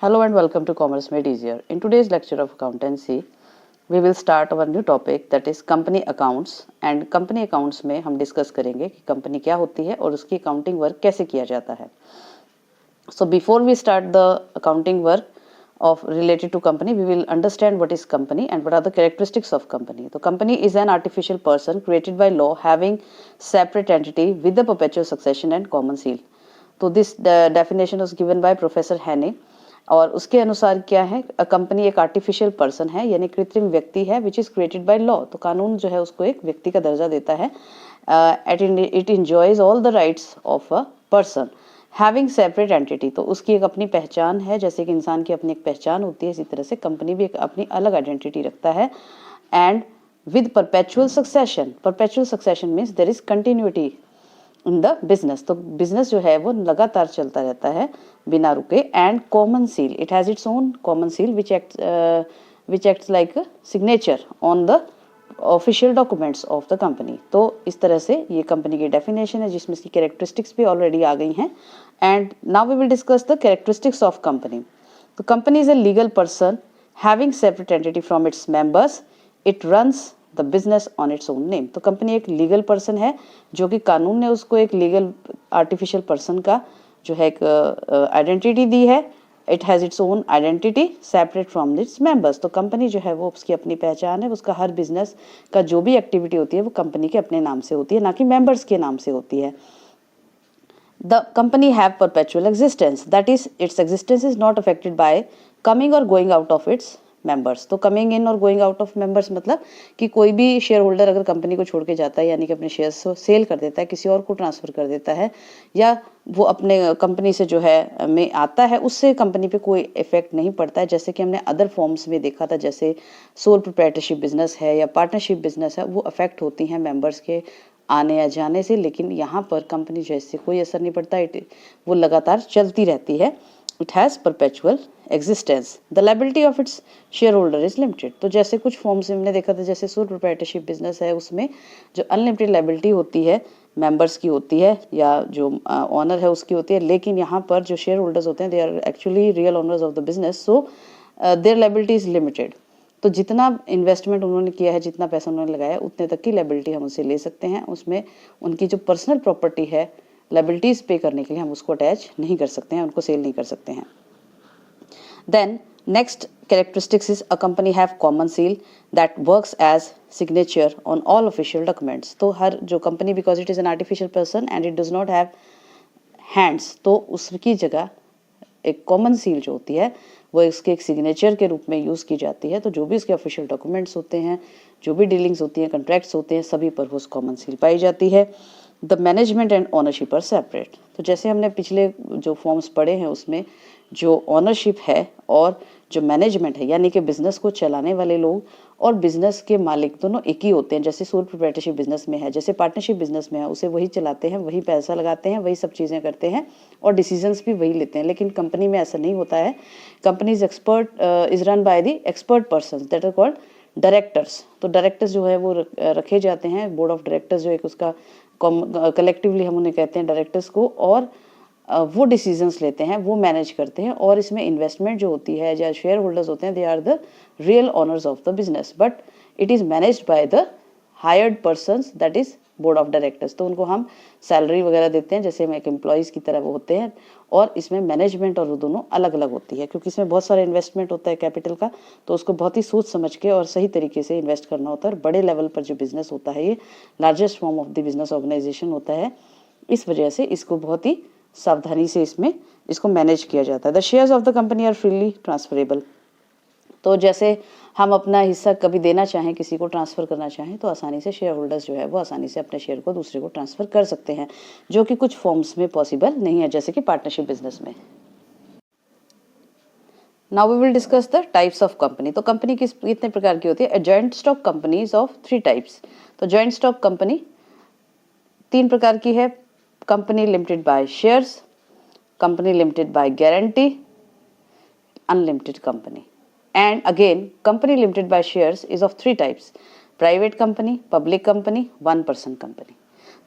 Hello and welcome to Commerce Made Easier. In today's lecture of accountancy, we will start our new topic that is company accounts. And company accounts में हम discuss करेंगे कि company क्या होती है और उसकी accounting work कैसे किया जाता है. So before we start the accounting work of related to company, we will understand what is company and what are the characteristics of company. So company is an artificial person created by law having separate entity with the perpetual succession and common seal. तो this definition was given by professor हैने और उसके अनुसार क्या है, company एक artificial person है यानी कृत्रिम व्यक्ति है which is created by law. तो कानून जो है उसको एक व्यक्ति का दर्जा देता है. It enjoys all the rights of a person having separate entity. तो उसकी एक अपनी पहचान है, जैसे कि इंसान की अपनी एक पहचान होती है, इसी तरह से कंपनी भी एक अपनी अलग आइडेंटिटी रखता है. And with perpetual succession. Perpetual succession means there is continuity in the business. तो बिजनेस जो है वो लगातार चलता रहता है बिना रुके. And common seal, it has its own common seal which acts like signature on the official documents of the company. तो इस तरह से ये कंपनी की डेफिनेशन है जिसमें इसकी कैरेक्टरिस्टिक्स भी ऑलरेडी आ गई हैं. And now we will discuss the characteristics of company. तो company is a legal person having separate entity from its members. It runs the business on its own name. तो company एक legal person है जो कि कानून ने उसको एक लीगल आर्टिफिशियल पर्सन का जो है एक आइडेंटिटी दी है. It has its own identity separate from its members. तो कंपनी जो है वो उसकी अपनी पहचान है. उसका हर बिजनेस का जो भी एक्टिविटी होती है वो कंपनी के अपने नाम से होती है, ना कि मेंबर्स के नाम से होती है. The company have perpetual existence, that is its existence is not affected by coming or going out of its members. तो कमिंग इन और गोइंग आउट ऑफ मेंबर्स मतलब कि कोई भी शेयर होल्डर अगर कंपनी को छोड़ के जाता है यानी कि अपने शेयर्स को सेल कर देता है, किसी और को ट्रांसफर कर देता है, या वो अपने कंपनी से जो है में आता है, उससे कंपनी पे कोई इफेक्ट नहीं पड़ता है. जैसे कि हमने अदर फॉर्म्स में देखा था, जैसे सोल प्रोप्राइटरशिप बिजनेस है या पार्टनरशिप बिजनेस है, वो अफेक्ट होती हैं मेंबर्स के आने या जाने से. लेकिन यहाँ पर कंपनी जो है इससे कोई असर नहीं पड़ता, वो लगातार चलती रहती है. It has perpetual existence. The liability of its shareholder is limited. तो जैसे कुछ फॉर्म्स हमने देखा था, जैसे सोल प्रोप्राइटरशिप बिजनेस है, उसमें जो अनलिमिटेड लाइबिलिटी होती है मेंबर्स की होती है या जो ऑनर है उसकी होती है. लेकिन यहाँ पर जो शेयर होल्डर्स होते हैं they are actually real owners of the business, so their liability is limited. तो जितना इन्वेस्टमेंट उन्होंने किया है, जितना पैसा उन्होंने लगाया, उतने तक की लाइबिलिटी हम उससे ले सकते हैं. उसमें उनकी जो पर्सनल प्रॉपर्टी है लाइबिलिटीज पे करने के लिए हम उसको अटैच नहीं कर सकते हैं, उनको सेल नहीं कर सकते हैं. Then next characteristics is a company have common seal that works as signature on all official documents. तो हर जो company, because it is an artificial person and it does not have hands, तो उसकी जगह एक कॉमन सील जो होती है वो इसके एक सिग्नेचर के रूप में यूज़ की जाती है. तो जो भी इसके ऑफिशियल डॉक्यूमेंट्स होते हैं, जो भी डीलिंग्स होती हैं, कॉन्ट्रैक्ट्स होते हैं, सभी पर वो कॉमन सील पाई जाती है. The management and ownership are separate. तो जैसे हमने पिछले जो फॉर्म्स पढ़े हैं उसमें जो ओनरशिप है और जो मैनेजमेंट है यानी कि बिजनेस को चलाने वाले लोग और बिजनेस के मालिक दोनों एक ही होते हैं. जैसे सोल प्रोप्राइटरशिप बिजनेस में है, जैसे पार्टनरशिप बिजनेस में है, उसे वही चलाते हैं, वही पैसा लगाते हैं, वही सब चीज़ें करते हैं और डिसीजंस भी वही लेते हैं. लेकिन कंपनी में ऐसा नहीं होता है. Company is expert is run by the expert person that are called directors. तो डायरेक्टर्स जो है वो रखे जाते हैं. बोर्ड ऑफ डायरेक्टर्स जो एक उसका कलेक्टिवली हम उन्हें कहते हैं डायरेक्टर्स को, और वो डिसीजंस लेते हैं, वो मैनेज करते हैं. और इसमें इन्वेस्टमेंट जो होती है या शेयर होल्डर्स होते हैं, they are the real owners of the business, but it is managed by the hired persons that is board of directors. तो उनको हम सैलरी वगैरह देते हैं जैसे हम एक एम्प्लॉयज़ की तरह वो होते हैं. और इसमें मैनेजमेंट और वो दोनों अलग अलग होती है क्योंकि इसमें बहुत सारा इन्वेस्टमेंट होता है कैपिटल का. तो उसको बहुत ही सोच समझ के और सही तरीके से इन्वेस्ट करना होता है. और बड़े लेवल पर जो बिजनेस होता है, ये largest form of the business organisation होता है, इस वजह से इसको बहुत ही सावधानी से इसको मैनेज किया जाता है. The shares of the company are freely transferable. तो जैसे हम अपना हिस्सा कभी देना चाहें, किसी को ट्रांसफ़र करना चाहें, तो आसानी से शेयर होल्डर्स जो है वो आसानी से अपने शेयर को दूसरे को ट्रांसफ़र कर सकते हैं, जो कि कुछ फॉर्म्स में पॉसिबल नहीं है, जैसे कि पार्टनरशिप बिजनेस में. Now we will discuss the types of company. तो कंपनी कितने प्रकार की होती है? Joint stock companies of 3 types. तो जॉइंट स्टॉक कंपनी 3 प्रकार की है. Company limited by shares, company limited by guarantee, unlimited company. And again, company limited by shares is of 3 types: private company, public company, one person company.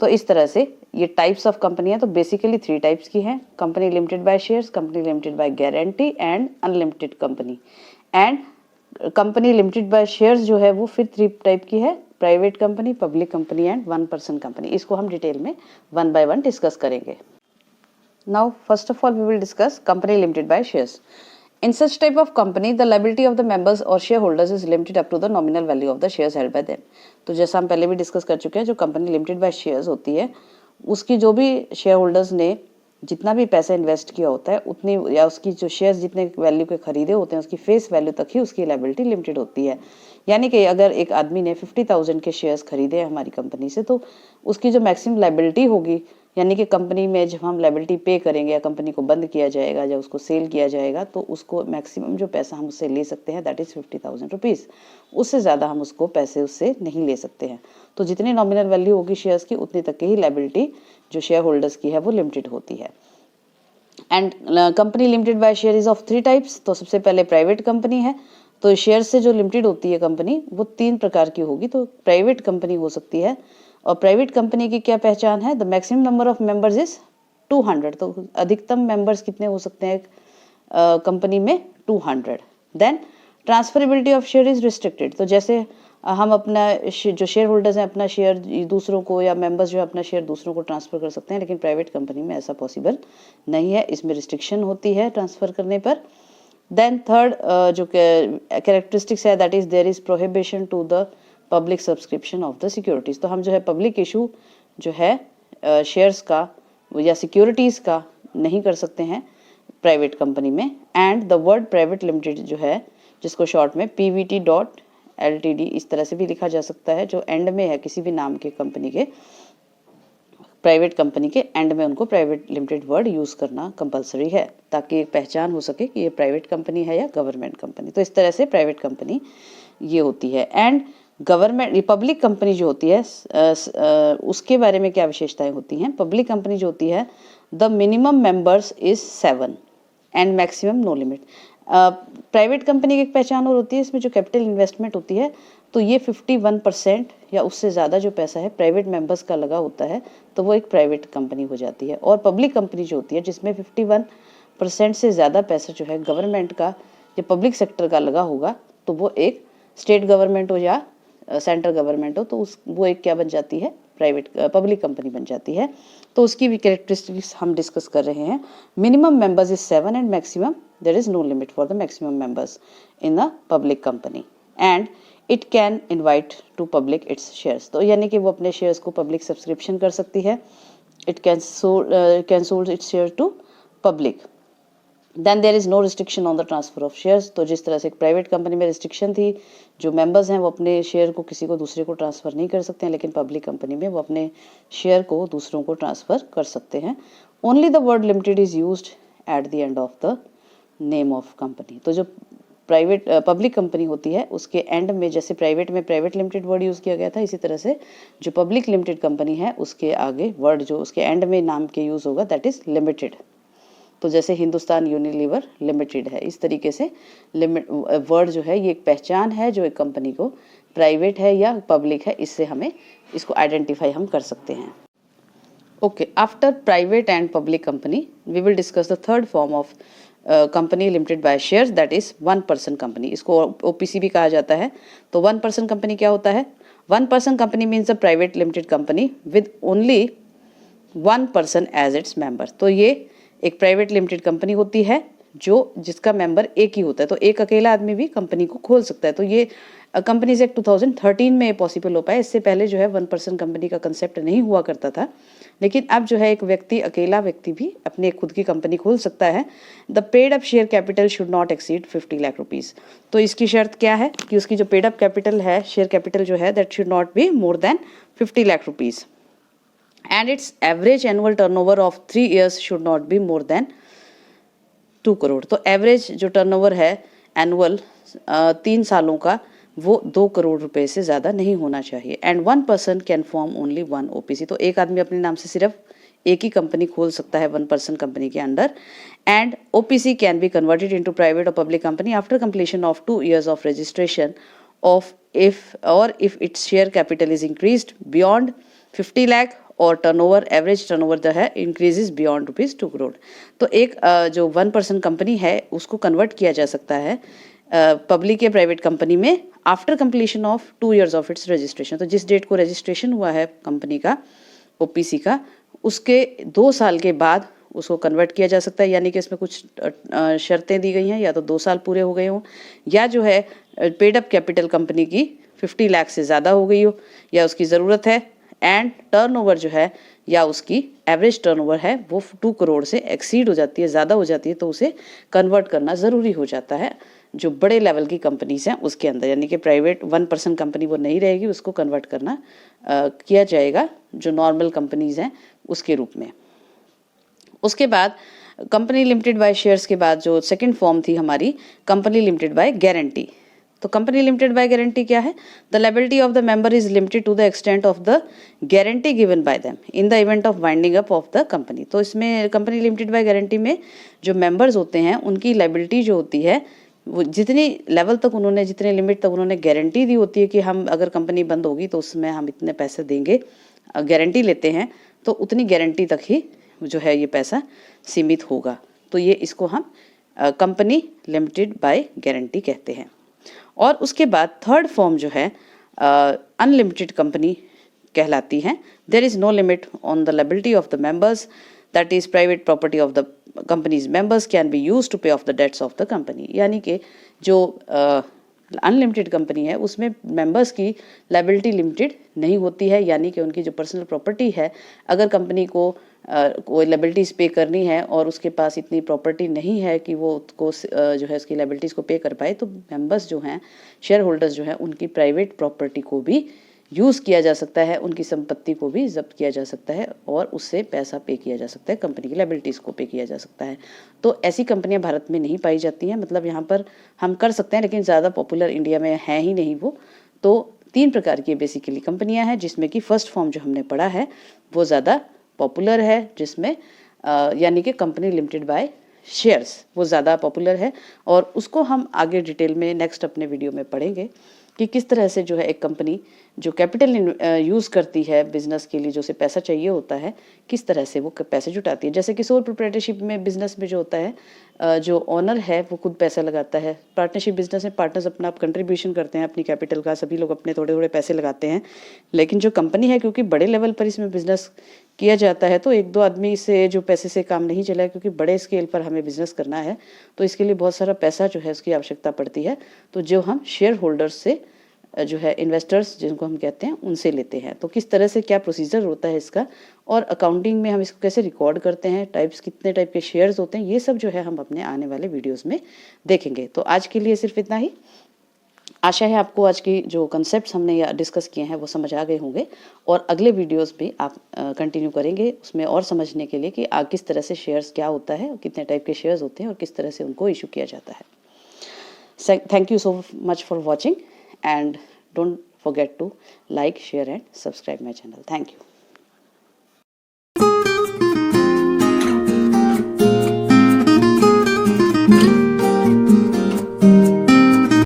तो इस तरह से ये types of company है, तो बेसिकली 3 टाइप्स की हैं, company limited by shares, company limited by guarantee and unlimited company. And company limited by shares जो है वो फिर 3 टाइप की है, private company, public company and 1 person company. इसको हम डिटेल में 1 बाय 1 डिस्कस करेंगे। Now first of all we will discuss company limited by shares. In such type of company, the liability of the members or shareholders is limited up to the nominal value of the shares held by them. तो जैसा हम पहले भी discuss कर चुके हैं, जो company limited by shares होती है उसकी जो भी शेयर होल्डर्स ने जितना भी पैसा इन्वेस्ट किया होता है उतनी, या उसकी जो शेयर्स जितने वैल्यू के खरीदे होते हैं उसकी फेस वैल्यू तक ही उसकी लायबिलिटी लिमिटेड होती है। यानी कि अगर एक आदमी ने 50,000 के शेयर्स खरीदे हमारी कंपनी से, तो उसकी जो मैक्सिमम लायबिलिटी होगी, यानी कि कंपनी में जब हम लायबिलिटी पे करेंगे या कंपनी को बंद किया जाएगा या उसको सेल किया जाएगा, तो उसको मैक्सिमम जो पैसा हम उससे ले सकते हैं दैट इज़ 50,000 रुपीज़। उससे ज़्यादा हम उसको पैसे उससे नहीं ले सकते हैं। तो जितनी नॉमिनल वैल्यू होगी शेयर्स की उतनी तक की ही लायबिलिटी जो शेयर होल्डर्स की है वो लिमिटेड होती है। And company limited bye share is of 3 types. तो सबसे पहले प्राइवेट कंपनी है, तो शेयर से जो लिमिटेड होती है कंपनी वो 3 प्रकार की होगी। तो प्राइवेट कंपनी हो सकती है, और प्राइवेट कंपनी की क्या पहचान है, the maximum number of members is 200। तो अधिकतम मेंबर्स कितने हो सकते हैं कंपनी में, 200। Then transferability of share is restricted. तो जैसे हम अपना जो शेयर होल्डर्स हैं अपना शेयर दूसरों को, या मेंबर्स जो है अपना शेयर दूसरों को ट्रांसफ़र कर सकते हैं, लेकिन प्राइवेट कंपनी में ऐसा पॉसिबल नहीं है, इसमें रिस्ट्रिक्शन होती है ट्रांसफ़र करने पर। देन थर्ड जो कैरेक्टरिस्टिक्स है that is there is prohibition to the public subscription of the securities. तो हम जो है पब्लिक इशू जो है शेयर्स का या सिक्योरिटीज़ का नहीं कर सकते हैं प्राइवेट कंपनी में। And the word private limited जो है, जिसको शॉर्ट में PVT.LTD इस तरह से भी लिखा जा सकता है, जो एंड में है किसी भी नाम के कंपनी के, प्राइवेट कंपनी के एंड में उनको प्राइवेट लिमिटेड वर्ड यूज़ करना कंपलसरी है, ताकि एक पहचान हो सके कि ये प्राइवेट कंपनी है या गवर्नमेंट कंपनी। तो इस तरह से प्राइवेट कंपनी ये होती है। एंड गवर्नमेंट रिपब्लिक कंपनी जो होती है उसके बारे में क्या विशेषताएं होती हैं। पब्लिक कंपनी जो होती है, the minimum members is 7 and maximum no limit. Private company की एक पहचान और होती है, इसमें जो कैपिटल इन्वेस्टमेंट होती है तो ये 51% या उससे ज़्यादा जो पैसा है प्राइवेट मेंबर्स का लगा होता है, तो वो एक प्राइवेट कंपनी हो जाती है। और पब्लिक कंपनी जो होती है जिसमें 51% से ज़्यादा पैसा जो है गवर्नमेंट का या पब्लिक सेक्टर का लगा होगा, तो वो एक स्टेट गवर्नमेंट हो या सेंट्रल गवर्नमेंट हो, तो वो एक क्या बन जाती है, प्राइवेट पब्लिक कंपनी बन जाती है। तो उसकी भी कैरेक्टरिस्टिक्स हम डिस्कस कर रहे हैं। Minimum members is 7 and maximum there is no limit for the maximum members in a public company. And it can invite to public its shares. तो यानी कि वो अपने शेयर्स को पब्लिक सब्सक्रिप्शन कर सकती है। It can sold its share to public. Then there is no restriction on the transfer of shares. तो जिस तरह से एक प्राइवेट कंपनी में रिस्ट्रिक्शन थी, जो मेंबर्स हैं वो अपने शेयर को किसी को दूसरे को ट्रांसफ़र नहीं कर सकते हैं, लेकिन पब्लिक कंपनी में वो अपने शेयर को दूसरों को ट्रांसफ़र कर सकते हैं। Only the word limited is used at the end of the name of company. तो जो प्राइवेट पब्लिक कंपनी होती है उसके एंड में, जैसे प्राइवेट में प्राइवेट लिमिटेड वर्ड यूज़ किया गया था, इसी तरह से जो पब्लिक लिमिटेड कंपनी है उसके आगे वर्ड जो उसके एंड में नाम के यूज़ होगा दैट इज़ लिमिटेड। तो जैसे हिंदुस्तान यूनिलीवर लिमिटेड है, इस तरीके से वर्ड जो है ये एक पहचान है जो एक कंपनी को प्राइवेट है या पब्लिक है, इससे हमें इसको आइडेंटिफाई हम कर सकते हैं। Okay, after private and public company we will discuss the third form of company limited by shares that is 1 person company. इसको OPC भी कहा जाता है। तो 1 पर्सन कंपनी क्या होता है? 1 person company means a private limited company with only 1 person as its member. तो ये एक प्राइवेट लिमिटेड कंपनी होती है जो जिसका मेंबर एक ही होता है। तो एक अकेला आदमी भी कंपनी को खोल सकता है। तो ये कंपनीज एक्ट 2013 में पॉसिबल हो पाया। इससे पहले जो है 1 पर्सन कंपनी का कंसेप्ट नहीं हुआ करता था, लेकिन अब जो है एक व्यक्ति, अकेला व्यक्ति भी अपने खुद की कंपनी खोल सकता है। The paid up share capital should not exceed 50 lakh rupees. तो इसकी शर्त क्या है कि उसकी जो पेड अप कैपिटल है, शेयर कैपिटल जो है, that should not be more than 50 lakh rupees. And its average annual turnover of 3 years should not be more than 2 crore. तो एवरेज जो टर्नओवर है एनुअल 3 सालों का, वो 2 करोड़ रुपए से ज़्यादा नहीं होना चाहिए। And 1 person can form only 1 OPC। तो एक आदमी अपने नाम से सिर्फ एक ही कंपनी खोल सकता है 1 पर्सन कंपनी के under. And OPC can be converted into private और public company after completion of 2 years of registration of if its share capital is increased beyond 50 lakh और टर्नओवर, एवरेज टर्नओवर जो है increases beyond ₹2 crore. तो एक जो 1% company है उसको convert किया जा सकता है पब्लिक या प्राइवेट कंपनी में after completion of 2 years of its registration. तो जिस डेट को रजिस्ट्रेशन हुआ है कंपनी का, ओपीसी का, उसके 2 साल के बाद उसको कन्वर्ट किया जा सकता है। यानी कि इसमें कुछ शर्तें दी गई हैं, या तो 2 साल पूरे हो गए हों, या जो है पेड अप कैपिटल कंपनी की 50 लाख से ज़्यादा हो गई हो, या उसकी ज़रूरत है, एंड टर्नओवर जो है या उसकी एवरेज टर्नओवर है वो 2 करोड़ से एक्सीड हो जाती है, ज़्यादा हो जाती है, तो उसे कन्वर्ट करना ज़रूरी हो जाता है जो बड़े लेवल की कंपनीज हैं उसके अंदर। यानी कि प्राइवेट 1% कंपनी वो नहीं रहेगी, उसको कन्वर्ट करना किया जाएगा जो नॉर्मल कंपनीज हैं उसके रूप में। उसके बाद कंपनी लिमिटेड बाय शेयर्स के बाद जो सेकंड फॉर्म थी हमारी कंपनी लिमिटेड बाय गारंटी। तो कंपनी लिमिटेड बाय गारंटी क्या है? The liability of the member is limited to the extent of the guarantee given by them in the event of winding up of the company. तो इसमें company limited by guarantee में जो members होते हैं उनकी liability जो होती है वो जितनी लेवल तक उन्होंने, जितने लिमिट तक उन्होंने गारंटी दी होती है कि हम अगर कंपनी बंद होगी तो उसमें हम इतने पैसे देंगे, गारंटी लेते हैं, तो उतनी गारंटी तक ही जो है ये पैसा सीमित होगा। तो ये इसको हम कंपनी लिमिटेड बाय गारंटी कहते हैं। और उसके बाद थर्ड फॉर्म जो है अनलिमिटेड कंपनी कहलाती है। There is no limit on the liability of the members, that is private property of the company's members can be use to pay off the debts of the company. यानी कि जो unlimited company है उसमें members की liability limited नहीं होती है, यानी कि उनकी जो पर्सनल प्रॉपर्टी है, अगर कंपनी को कोई लायबिलिटीज़ पे करनी है और उसके पास इतनी प्रॉपर्टी नहीं है कि वो उसको जो है उसकी लायबिलिटीज़ को पे कर पाए, तो मेंबर्स जो हैं, शेयर होल्डर्स जो हैं, उनकी प्राइवेट प्रॉपर्टी को भी यूज़ किया जा सकता है, उनकी संपत्ति को भी जब्त किया जा सकता है और उससे पैसा पे किया जा सकता है, कंपनी की लायबिलिटीज़ को पे किया जा सकता है। तो ऐसी कंपनियां भारत में नहीं पाई जाती हैं, मतलब यहाँ पर हम कर सकते हैं लेकिन ज़्यादा पॉपुलर इंडिया में है ही नहीं वो। तो 3 प्रकार की बेसिकली कंपनियां हैं, जिसमें कि फर्स्ट फॉर्म जो हमने पढ़ा है वो ज़्यादा पॉपुलर है, जिसमें यानी कि कंपनी लिमिटेड बाय शेयर्स वो ज़्यादा पॉपुलर है, और उसको हम आगे डिटेल में नेक्स्ट अपने वीडियो में पढ़ेंगे कि किस तरह से जो है एक कंपनी जो कैपिटल यूज़ करती है बिजनेस के लिए, जो उसे पैसा चाहिए होता है, किस तरह से वो पैसे जुटाती है। जैसे कि सोल प्रोप्राइटरशिप में बिजनेस में जो होता है, जो ओनर है वो खुद पैसा लगाता है। पार्टनरशिप बिजनेस में पार्टनर्स अपना कंट्रीब्यूशन करते हैं अपनी कैपिटल का, सभी लोग अपने थोड़े थोड़े पैसे लगाते हैं। लेकिन जो कंपनी है, क्योंकि बड़े लेवल पर इसमें बिजनेस किया जाता है, तो 1-2 आदमी से जो पैसे से काम नहीं चला है, क्योंकि बड़े स्केल पर हमें बिजनेस करना है, तो इसके लिए बहुत सारा पैसा जो है उसकी आवश्यकता पड़ती है। तो जो हम शेयर होल्डर्स से जो है इन्वेस्टर्स जिनको हम कहते हैं उनसे लेते हैं। तो किस तरह से क्या प्रोसीजर होता है इसका, और अकाउंटिंग में हम इसको कैसे रिकॉर्ड करते हैं, टाइप्स कितने टाइप के शेयर्स होते हैं, ये सब जो है हम अपने आने वाले वीडियोस में देखेंगे। तो आज के लिए सिर्फ इतना ही। आशा है आपको आज की जो कंसेप्ट्स हमने डिस्कस किए हैं वो समझ आ गए होंगे, और अगले वीडियोस भी आप कंटिन्यू करेंगे उसमें और समझने के लिए कि किस तरह से शेयर्स क्या होता है, कितने टाइप के शेयर्स होते हैं और किस तरह से उनको इशू किया जाता है। Thank you so much for watching, and don't forget to like, share and subscribe my channel. Thank you.